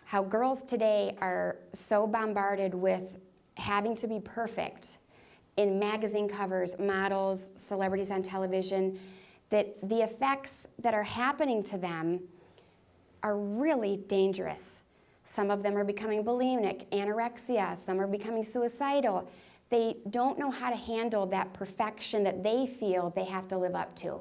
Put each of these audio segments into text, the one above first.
how girls today are so bombarded with having to be perfect in magazine covers, models, celebrities on television, that the effects that are happening to them are really dangerous. Some of them are becoming bulimic, anorexia, some are becoming suicidal. They don't know how to handle that perfection that they feel they have to live up to.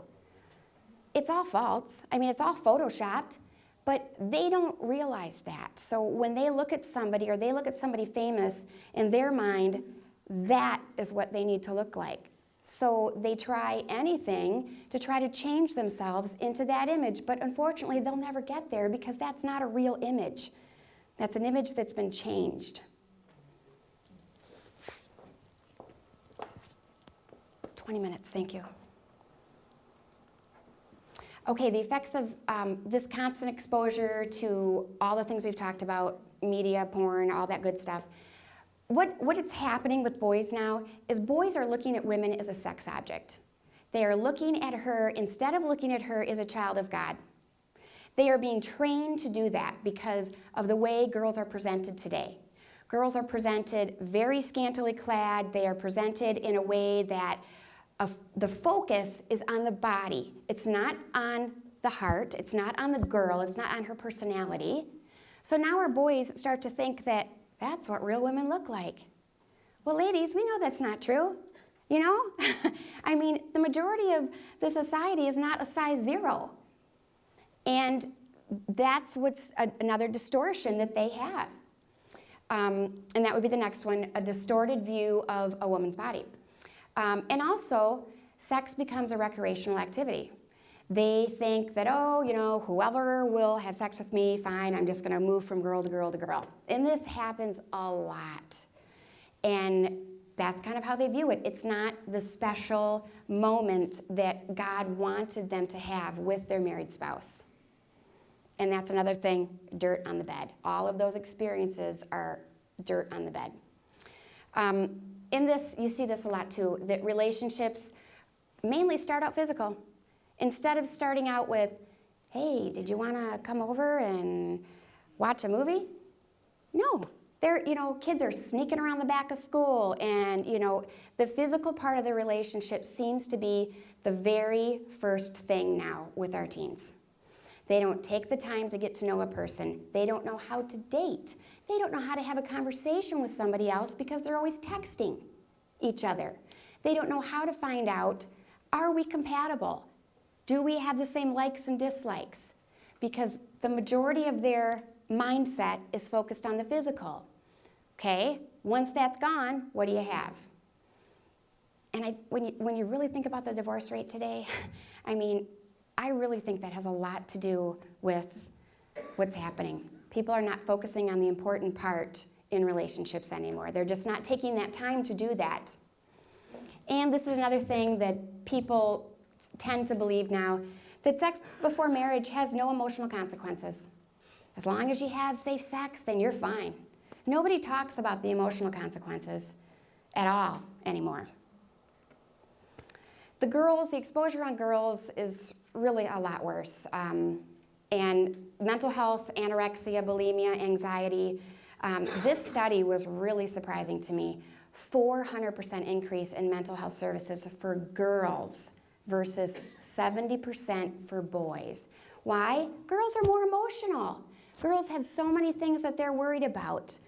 It's all false. I mean, it's all photoshopped, but they don't realize that. So when they look at somebody or they look at somebody famous, in their mind, that is what they need to look like. So they try anything to try to change themselves into that image, but unfortunately they'll never get there because that's not a real image. That's an image that's been changed. 20 minutes, thank you. Okay, the effects of this constant exposure to all the things we've talked about, media, porn, all that good stuff. What is happening with boys now is boys are looking at women as a sex object. They are looking at her, instead of looking at her as a child of God. They are being trained to do that because of the way girls are presented today. Girls are presented very scantily clad. They are presented in a way that the focus is on the body. It's not on the heart. It's not on the girl. It's not on her personality. So now our boys start to think that that's what real women look like. Well, ladies, we know that's not true. You know? I mean, the majority of the society is not a size 0. And that's what's another distortion that they have. And that would be the next one, a distorted view of a woman's body. And also, sex becomes a recreational activity. They think that, oh, you know, whoever will have sex with me, fine, I'm just gonna move from girl to girl to girl. And this happens a lot. And that's kind of how they view it. It's not the special moment that God wanted them to have with their married spouse. And that's another thing, dirt on the bed. All of those experiences are dirt on the bed. In this, you see this a lot too, that relationships mainly start out physical. Instead of starting out with, hey, did you want to come over and watch a movie? No. Kids are sneaking around the back of school, and the physical part of the relationship seems to be the very first thing now with our teens. They don't take the time to get to know a person. They don't know how to date. They don't know how to have a conversation with somebody else because they're always texting each other. They don't know how to find out, are we compatible? Do we have the same likes and dislikes? Because the majority of their mindset is focused on the physical. Okay, once that's gone, what do you have? And when you really think about the divorce rate today, I mean, I really think that has a lot to do with what's happening. People are not focusing on the important part in relationships anymore. They're just not taking that time to do that. And this is another thing that people tend to believe now, that sex before marriage has no emotional consequences. As long as you have safe sex, then you're fine. Nobody talks about the emotional consequences at all anymore. The exposure on girls is really a lot worse. And mental health, anorexia, bulimia, anxiety, this study was really surprising to me. 400% increase in mental health services for girls versus 70% for boys. Why? Girls are more emotional. Girls have so many things that they're worried about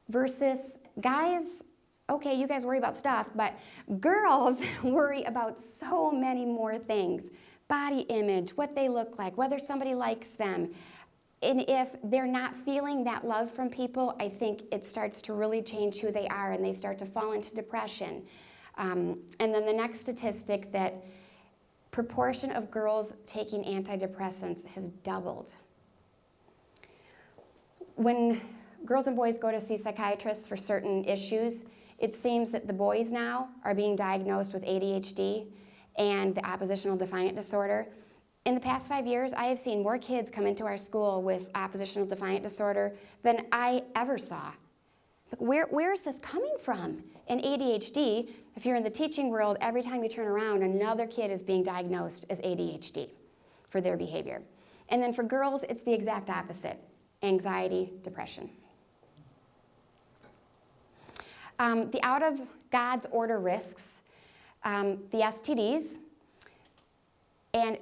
versus guys. Okay, you guys worry about stuff, but girls worry about so many more things. Body image, what they look like, whether somebody likes them. And if they're not feeling that love from people, I think it starts to really change who they are and they start to fall into depression. And then the next statistic, that proportion of girls taking antidepressants has doubled. When girls and boys go to see psychiatrists for certain issues, it seems that the boys now are being diagnosed with ADHD and the oppositional defiant disorder. In the past 5 years, I have seen more kids come into our school with oppositional defiant disorder than I ever saw. Where is this coming from? And ADHD, if you're in the teaching world, every time you turn around, another kid is being diagnosed as ADHD for their behavior. And then for girls, it's the exact opposite. anxiety, depression. The out of God's order risks, the STDs, and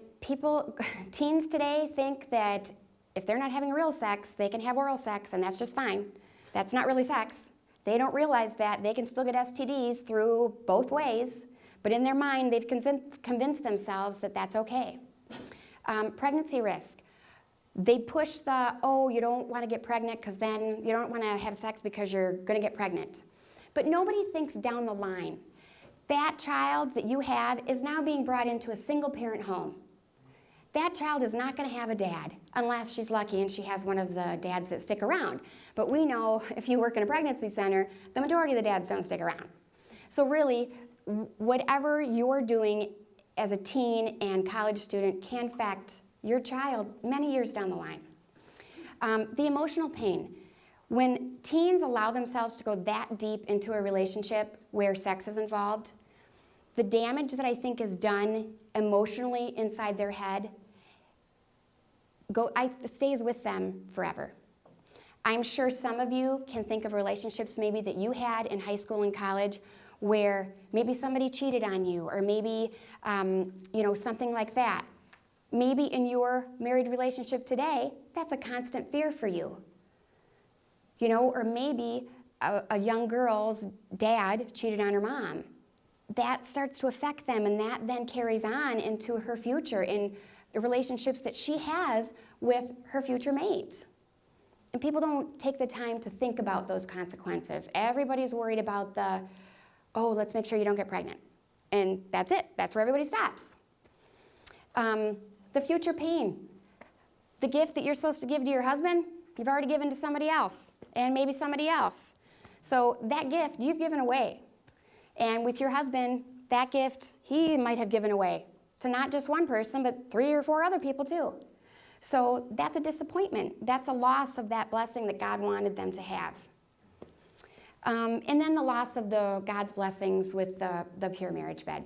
teens today think that if they're not having real sex, they can have oral sex, and that's just fine. That's not really sex. They don't realize that they can still get STDs through both ways, but in their mind, they've convinced themselves that that's okay. Pregnancy risk. They push you don't want to get pregnant because then you don't want to have sex because you're going to get pregnant. But nobody thinks down the line. That child that you have is now being brought into a single-parent home. That child is not going to have a dad unless she's lucky and she has one of the dads that stick around. But we know if you work in a pregnancy center, the majority of the dads don't stick around. So really, whatever you're doing as a teen and college student can affect your child many years down the line. The emotional pain. When teens allow themselves to go that deep into a relationship where sex is involved, the damage that I think is done emotionally inside their head stays with them forever. I'm sure some of you can think of relationships maybe that you had in high school and college where maybe somebody cheated on you, or maybe something like that. Maybe in your married relationship today, that's a constant fear for you. Or maybe a young girl's dad cheated on her mom. That starts to affect them, and that then carries on into her future in the relationships that she has with her future mate. And people don't take the time to think about those consequences. Everybody's worried about let's make sure you don't get pregnant. And that's it. That's where everybody stops. The future pain. The gift that you're supposed to give to your husband, you've already given to somebody else, and maybe somebody else. So that gift you've given away. And with your husband, that gift he might have given away to not just one person, but 3 or 4 other people too. So that's a disappointment. That's a loss of that blessing that God wanted them to have. And then the loss of God's blessings with the pure marriage bed.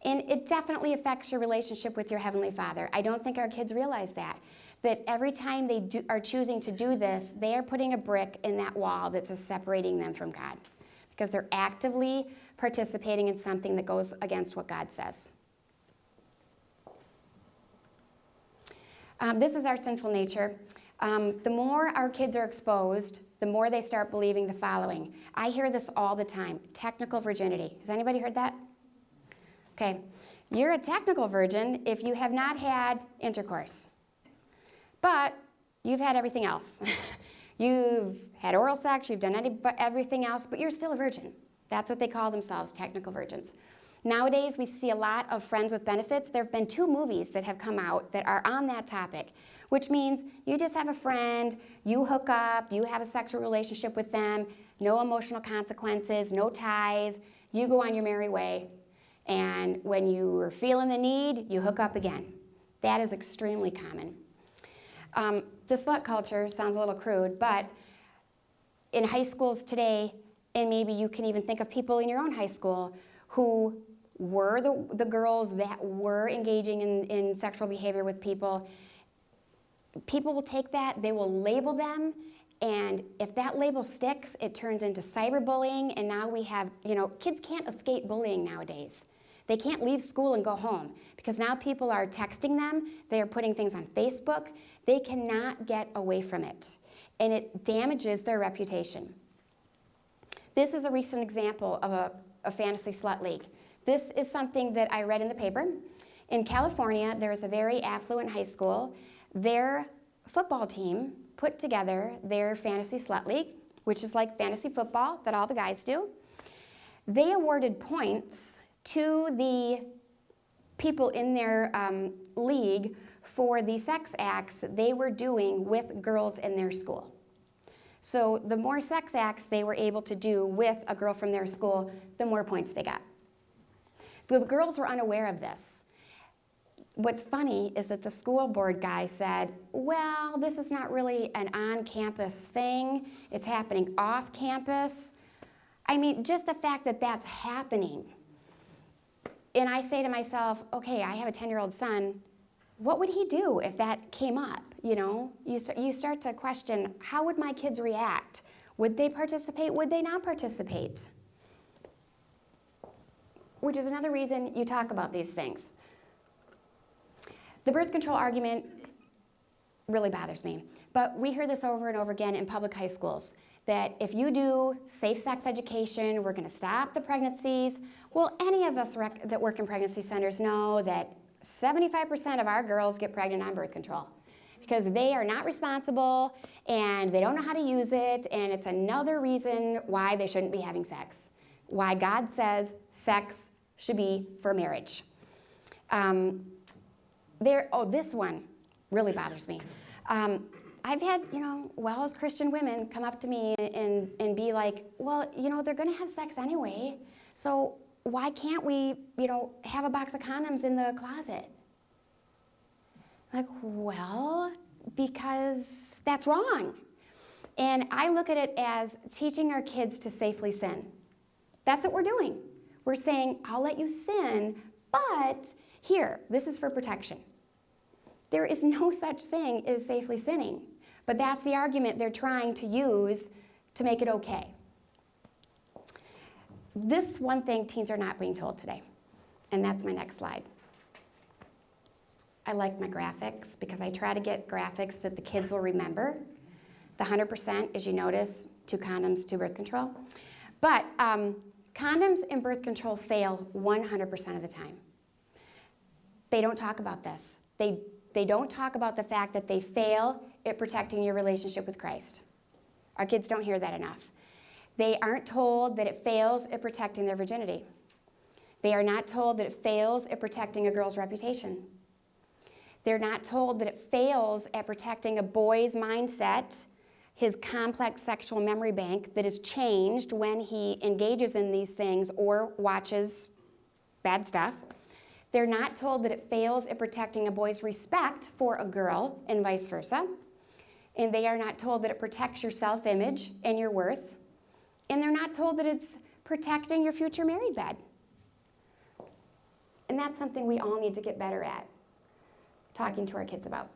And it definitely affects your relationship with your Heavenly Father. I don't think our kids realize that every time they are choosing to do this, they are putting a brick in that wall that's separating them from God, because they're actively participating in something that goes against what God says. This is our sinful nature. The more our kids are exposed, the more they start believing the following. I hear this all the time: technical virginity. Has anybody heard that? Okay, you're a technical virgin if you have not had intercourse, but you've had everything else. You've had oral sex, you've done everything else, but you're still a virgin. That's what they call themselves, technical virgins. Nowadays, we see a lot of friends with benefits. There have been 2 movies that have come out that are on that topic, which means you just have a friend, you hook up, you have a sexual relationship with them, no emotional consequences, no ties, you go on your merry way, and when you are feeling the need, you hook up again. That is extremely common. The slut culture sounds a little crude, but in high schools today, and maybe you can even think of people in your own high school who were the girls that were engaging in sexual behavior with people. People will take that, they will label them, and if that label sticks, it turns into cyberbullying, and now we have, kids can't escape bullying nowadays. They can't leave school and go home because now people are texting them, they are putting things on Facebook. They cannot get away from it, and it damages their reputation. This is a recent example of a fantasy slut league. This is something that I read in the paper. In California, there is a very affluent high school. Their football team put together their fantasy slut league, which is like fantasy football that all the guys do. They awarded points to the people in their league for the sex acts that they were doing with girls in their school. So the more sex acts they were able to do with a girl from their school, the more points they got. The girls were unaware of this. What's funny is that the school board guy said, well, this is not really an on-campus thing. It's happening off-campus. I mean, just the fact that that's happening. And I say to myself, okay, I have a 10-year-old son. What would he do if that came up? You know, you start to question, how would my kids react? Would they participate? Would they not participate? Which is another reason you talk about these things. The birth control argument really bothers me, but we hear this over and over again in public high schools, that if you do safe sex education, we're going to stop the pregnancies. Well, any of us that work in pregnancy centers know that 75% of our girls get pregnant on birth control because they are not responsible and they don't know how to use it, and it's another reason why they shouldn't be having sex, why God says sex should be for marriage. This one really bothers me. I've had, as Christian women come up to me and be like, well, they're going to have sex anyway, so why can't we, have a box of condoms in the closet? Like, well, because that's wrong. And I look at it as teaching our kids to safely sin. That's what we're doing. We're saying, I'll let you sin, but here, this is for protection. There is no such thing as safely sinning, but that's the argument they're trying to use to make it okay. This one thing teens are not being told today, and that's my next slide. I like my graphics because I try to get graphics that the kids will remember. The 100%, as you notice, 2 condoms, 2 birth control. But condoms and birth control fail 100% of the time. They don't talk about this. They don't talk about the fact that they fail at protecting your relationship with Christ. Our kids don't hear that enough. They aren't told that it fails at protecting their virginity. They are not told that it fails at protecting a girl's reputation. They're not told that it fails at protecting a boy's mindset, his complex sexual memory bank that is changed when he engages in these things or watches bad stuff. They're not told that it fails at protecting a boy's respect for a girl and vice versa. And they are not told that it protects your self-image and your worth. And they're not told that it's protecting your future married bed. And that's something we all need to get better at talking to our kids about.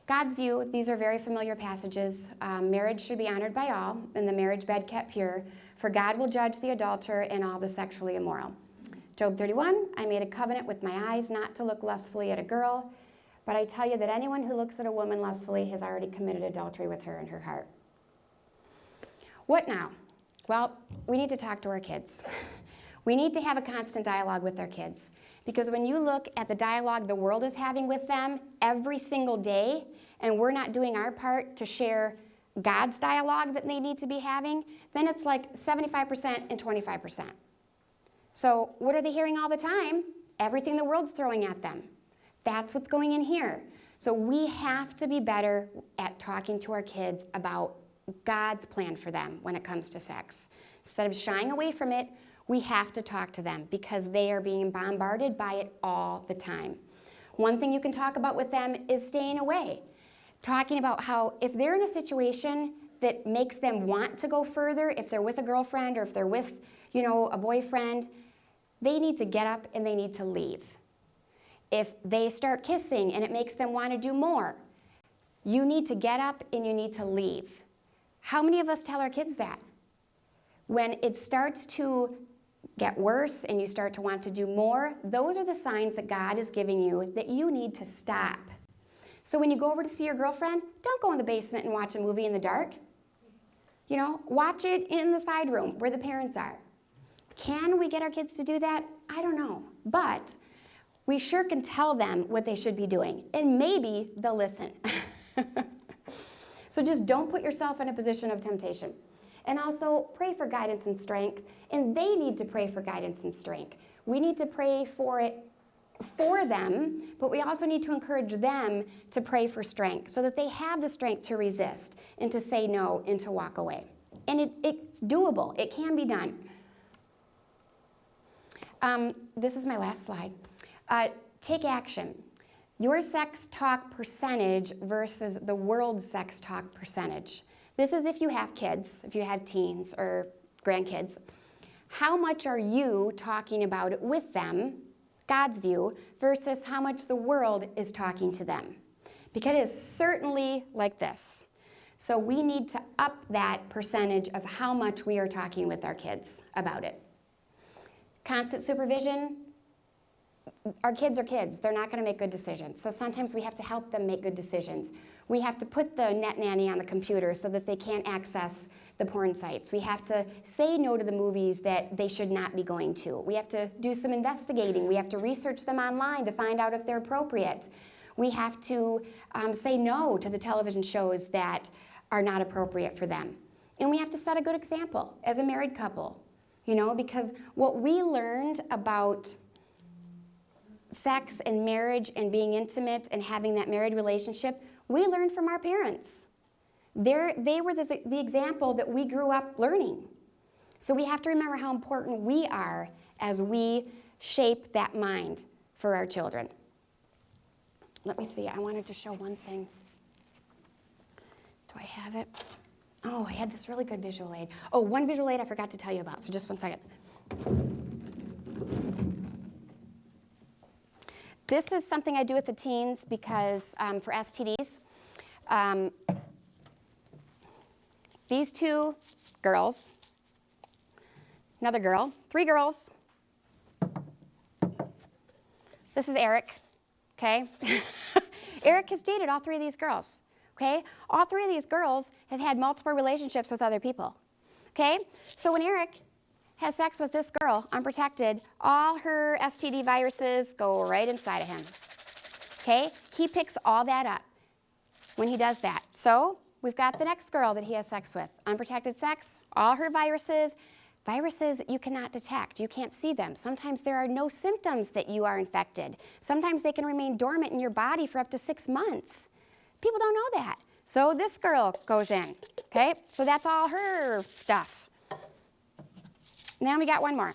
God's view, these are very familiar passages. Marriage should be honored by all, and the marriage bed kept pure, for God will judge the adulterer and all the sexually immoral. Job 31, I made a covenant with my eyes not to look lustfully at a girl, but I tell you that anyone who looks at a woman lustfully has already committed adultery with her in her heart. What now? Well, we need to talk to our kids. We need to have a constant dialogue with our kids, because when you look at the dialogue the world is having with them every single day, and we're not doing our part to share God's dialogue that they need to be having, then it's like 75% and 25%. So what are they hearing all the time? Everything the world's throwing at them. That's what's going in here. So we have to be better at talking to our kids about God's plan for them when it comes to sex. Instead of shying away from it, we have to talk to them because they are being bombarded by it all the time. One thing you can talk about with them is staying away. Talking about how if they're in a situation that makes them want to go further, if they're with a girlfriend or if they're with, a boyfriend, they need to get up and they need to leave. If they start kissing and it makes them want to do more, you need to get up and you need to leave. How many of us tell our kids that? When it starts to get worse and you start to want to do more, those are the signs that God is giving you that you need to stop. So when you go over to see your girlfriend, don't go in the basement and watch a movie in the dark. Watch it in the side room where the parents are. Can we get our kids to do that? I don't know. But we sure can tell them what they should be doing, and maybe they'll listen. So just don't put yourself in a position of temptation. And also pray for guidance and strength, and they need to pray for guidance and strength. We need to pray for it for them, but we also need to encourage them to pray for strength so that they have the strength to resist and to say no and to walk away. And it's doable. It can be done. This is my last slide. Take action. Your sex talk percentage versus the world's sex talk percentage. This is if you have kids, if you have teens or grandkids. How much are you talking about it with them, God's view, versus how much the world is talking to them? because it is certainly like this. So we need to up that percentage of how much we are talking with our kids about it. Constant supervision, our kids are kids. They're not going to make good decisions. So sometimes we have to help them make good decisions. We have to put the net nanny on the computer so that they can't access the porn sites. We have to say no to the movies that they should not be going to. We have to do some investigating. We have to research them online to find out if they're appropriate. We have to say no to the television shows that are not appropriate for them. And we have to set a good example as a married couple, you know, because what we learned about sex and marriage and being intimate and having that married relationship, we learned from our parents. They were the example that we grew up learning. So we have to remember how important we are as we shape that mind for our children. Let me see, I wanted to show one thing. Do I have it? Oh, I had this really good visual aid. Oh, one visual aid I forgot to tell you about, so just one second. This is something I do with the teens because for STDs. These two girls, another girl, 3 girls. This is Eric, okay? Eric has dated all 3 of these girls, okay? All 3 of these girls have had multiple relationships with other people, okay? So when Eric has sex with this girl, unprotected, all her STD viruses go right inside of him, okay? He picks all that up when he does that. So we've got the next girl that he has sex with, unprotected sex, all her viruses you cannot detect, you can't see them. Sometimes there are no symptoms that you are infected. Sometimes they can remain dormant in your body for up to 6 months. People don't know that. So this girl goes in, okay? So that's all her stuff. Now we got one more.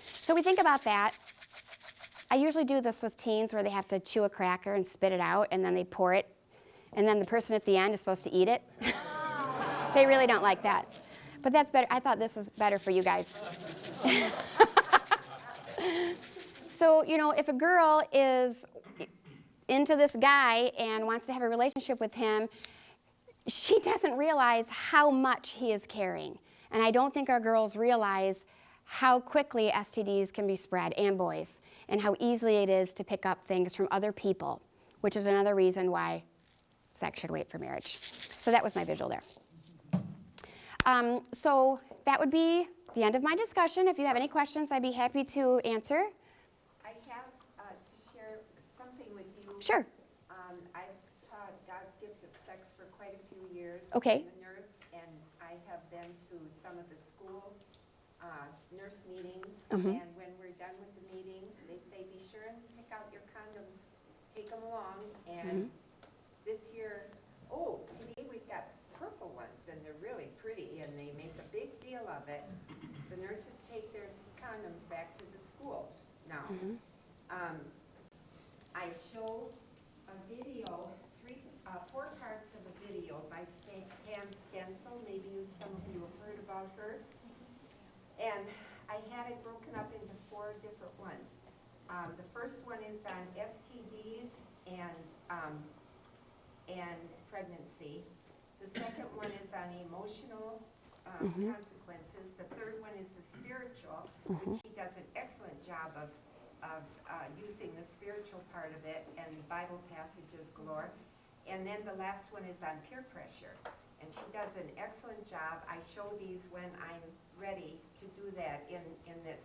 So we think about that. I usually do this with teens where they have to chew a cracker and spit it out and then they pour it and then the person at the end is supposed to eat it. They really don't like that. But that's better. I thought this was better for you guys. So, you know, if a girl is into this guy and wants to have a relationship with him, she doesn't realize how much he is carrying. And I don't think our girls realize how quickly STDs can be spread, and boys, and how easily it is to pick up things from other people, which is another reason why sex should wait for marriage. So that was my visual there. So that would be the end of my discussion. If you have any questions, I'd be happy to answer. I have to share something with you. Sure. I've taught God's gift of sex for quite a few years. Okay. I'm a nurse, and I have been to some of the school nurse meetings. Mm-hmm. And when we're done with the meeting, they say, be sure and pick out your condoms, take them along. And this year, today we've got purple ones, and they're really pretty, and they make a big deal of it. The nurses take their condoms back to the schools now. I show a video, 4 parts of a video by Pam Stencil. Maybe some of you have heard about her. And I had it broken up into 4 different ones. The first one is on STDs and pregnancy. The second one is on emotional consequences. The third one is the spiritual, which she does an excellent job of using the spiritual part of it, and Bible passages galore. And then the last one is on peer pressure, and she does an excellent job. I show these when I'm ready to do that in this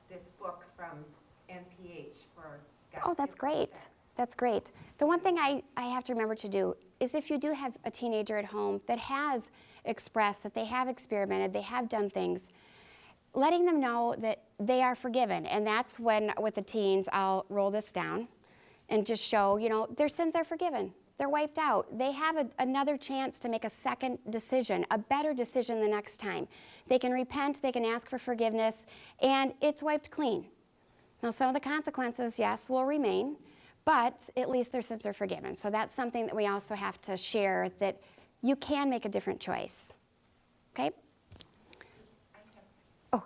this book from NPH for God's Oh, that's Gift of great. Sex. That's great. The one thing I have to remember to do is if you do have a teenager at home that has expressed that they have experimented, they have done things, letting them know that they are forgiven. And that's when, with the teens, I'll roll this down and just show, you know, their sins are forgiven. They're wiped out. They have another chance to make a second decision, a better decision the next time. They can repent, they can ask for forgiveness, and it's wiped clean. Now, some of the consequences, yes, will remain, but at least their sins are forgiven. So that's something that we also have to share, that you can make a different choice. Okay? Oh,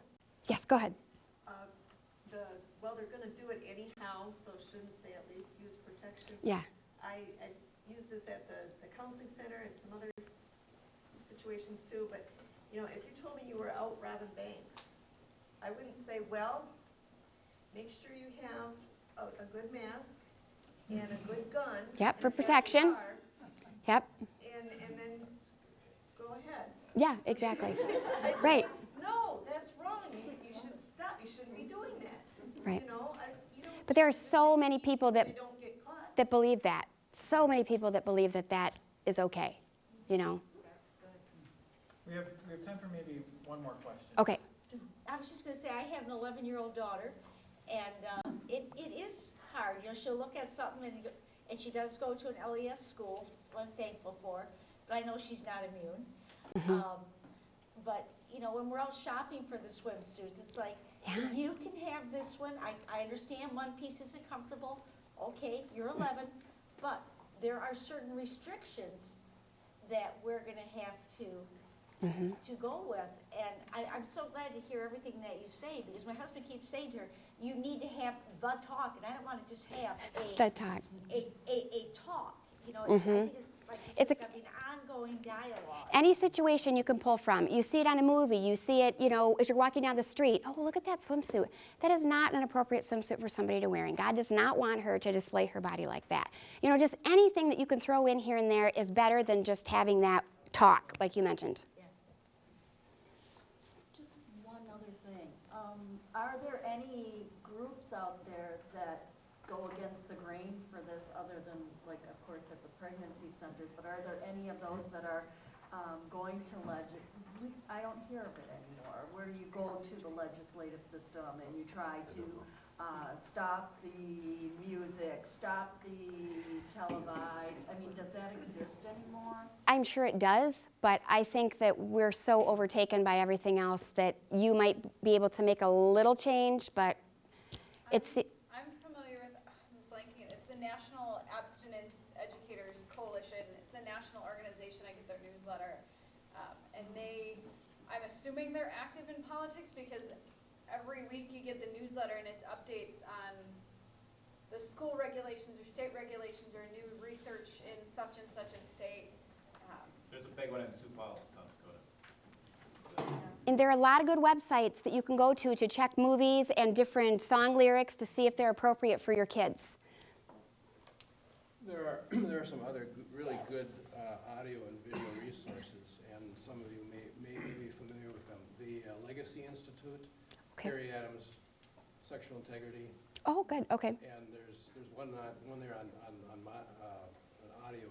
yes, go ahead. Well, they're going to do it anyhow, so shouldn't they at least use protection protection. Yeah. I use this at the counseling center and some other situations too, but, you know, if you told me you were out robbing banks, I wouldn't say, well, make sure you have a good mask and a good gun. Yep, and for a fast protection. car, Yep. and then go ahead. Yeah, exactly. I'd Right. say, no, that's wrong. You should stop. You shouldn't be doing that. Right. You know, you don't. But there are so many people so that you don't get caught. that believe that. So many people that believe that that is okay, you know. That's good. We have time for maybe one more question. Okay. I was just gonna say, I have an 11-year-old daughter, and it is hard, you know, she'll look at something and she does go to an LES school, which I'm thankful for, but I know she's not immune. But, you know, when we're out shopping for the swimsuits, it's like, Yeah. you can have this one, I understand one piece isn't comfortable, okay, you're 11, but there are certain restrictions that we're gonna have to go with. And I'm so glad to hear everything that you say, because my husband keeps saying to her, you need to have the talk, and I don't want to just have The talk. a talk, you know, I think it's like you said, It's it's gotta be an ongoing dialogue. Any situation you can pull from. You see it on a movie, you see it, you know, as you're walking down the street. Oh, look at that swimsuit. That is not an appropriate swimsuit for somebody to wear. And God does not want her to display her body like that. You know, just anything that you can throw in here and there is better than just having that talk, like you mentioned. Just one other thing. Are there any groups out there that go against the grain for this, other than, like, of course, at the pregnancy centers, but are there any of those that are going to I don't hear of it anymore, where you go to the legislative system and you try to stop the music, stop the televised, I mean, does that exist anymore? I'm sure it does, but I think that we're so overtaken by everything else that you might be able to make a little change, but it's... I'm familiar with, I'm blanking, it's the National Abstinence Educators Coalition. It's a national organization. I get their newsletter. And I'm assuming they're active in politics, because every week you get the newsletter and it's updates on the school regulations or state regulations or new research in such and such a state. There's a big one in Sioux Falls, South Dakota. And there are a lot of good websites that you can go to check movies and different song lyrics to see if they're appropriate for your kids. There are some other really good audio and video resources, and some of you may be familiar with them. The Legacy Institute, Okay. Terry Adams, Sexual Integrity, Oh, good. Okay. and there's one there on audio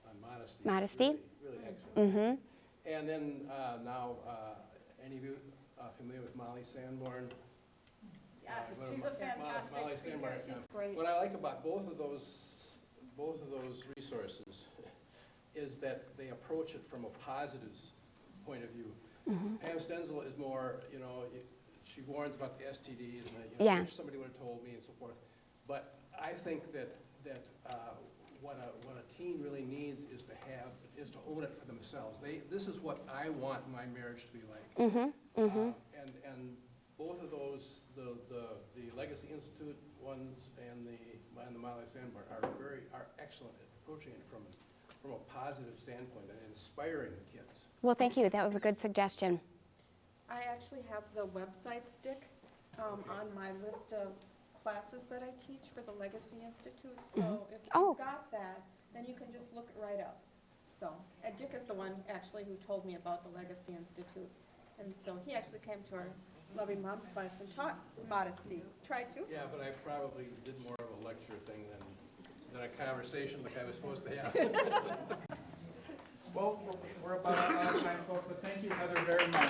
on modesty. Modesty. Really excellent. Mm-hmm. And then now, any of you familiar with Molly Sanborn? Yes, she's a fantastic Molly speaker. Sanborn. She's great. What I like about both of those resources is that they approach it from a positive point of view. Pam Stenzel is more, you know, she warns about the STDs and, you know, Yeah. I wish somebody would have told me and so forth. But I think that what a teen really needs is to own it for themselves. This is what I want my marriage to be like. And both of those, the Legacy Institute ones and the Molly Sandbar are excellent at approaching it from a positive standpoint and inspiring kids. Well, thank you. That was a good suggestion. I actually have the website stick on my list of classes that I teach for the Legacy Institute. So if Oh. you've got that, then you can just look it right up. So Dick is the one actually who told me about the Legacy Institute. And so he actually came to our Loving Moms class and taught modesty. Tried to. Yeah, but I probably did more of a lecture thing than a conversation like I was supposed to have. Well, we're about out of time, folks, but thank you, Heather, very much.